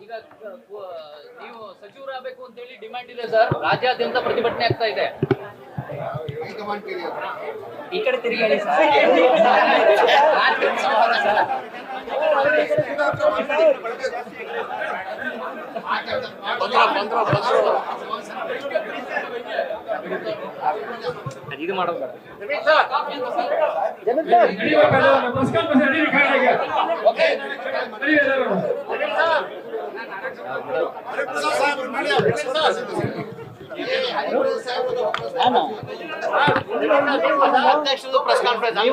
ಈಗ ನೀವು ಸಚಿವರಾಗಬೇಕು ಅಂತ ಹೇಳಿ ಡಿಮ್ಯಾಂಡ್ ಇದೆ ಸರ್. ರಾಜ್ಯಾದ್ಯಂತ ಪ್ರತಿಭಟನೆ ಆಗ್ತಾ ಇದೆ. ಈ ಕಡೆ ತಿರುಗಿ ಹೇಳಿ ಸರ್. ಇದು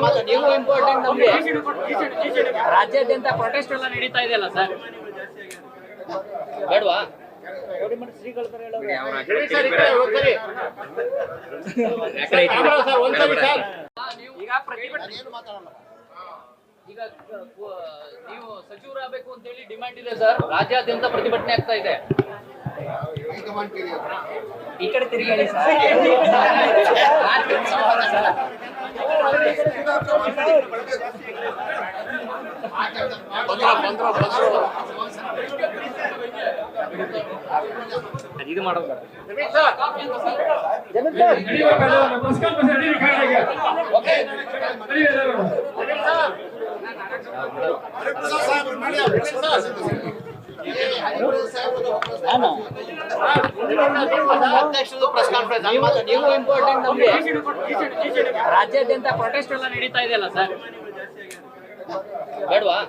ಮಾಡೋದು ನೀವು ಇಂಪಾರ್ಟೆಂಟ್. ನಮಗೆ ರಾಜ್ಯಾದ್ಯಂತ ಪ್ರೊಟೆಸ್ಟ್ ಎಲ್ಲ ನಡೀತಾ ಇದೆಯಲ್ಲ ಸರ್, ಬೇಡವಾ? ಈಗ ನೀವು ಸಚಿವರಾಗಬೇಕು ಅಂತ ಹೇಳಿ ಡಿಮ್ಯಾಂಡ್ ಇದೆ ಸರ್. ರಾಜ್ಯಾದ್ಯಂತ ಪ್ರತಿಭಟನೆ ಆಗ್ತಾ ಇದೆ. ಈ ಕಡೆ ತಿರುಗಿ ಹೇಳಿ ಸರ್. ಇದು ಮಾಡೋದು ನೀವು ಇಂಪಾರ್ಟೆಂಟ್. ನಮಗೆ ರಾಜ್ಯಾದ್ಯಂತ ಪ್ರೊಟೆಸ್ಟ್ ಎಲ್ಲ ನಡೀತಾ ಇದೆಯಲ್ಲ ಸರ್, ಬೇಡವಾ?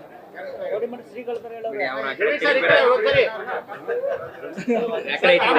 ಶ್ರೀಗಳು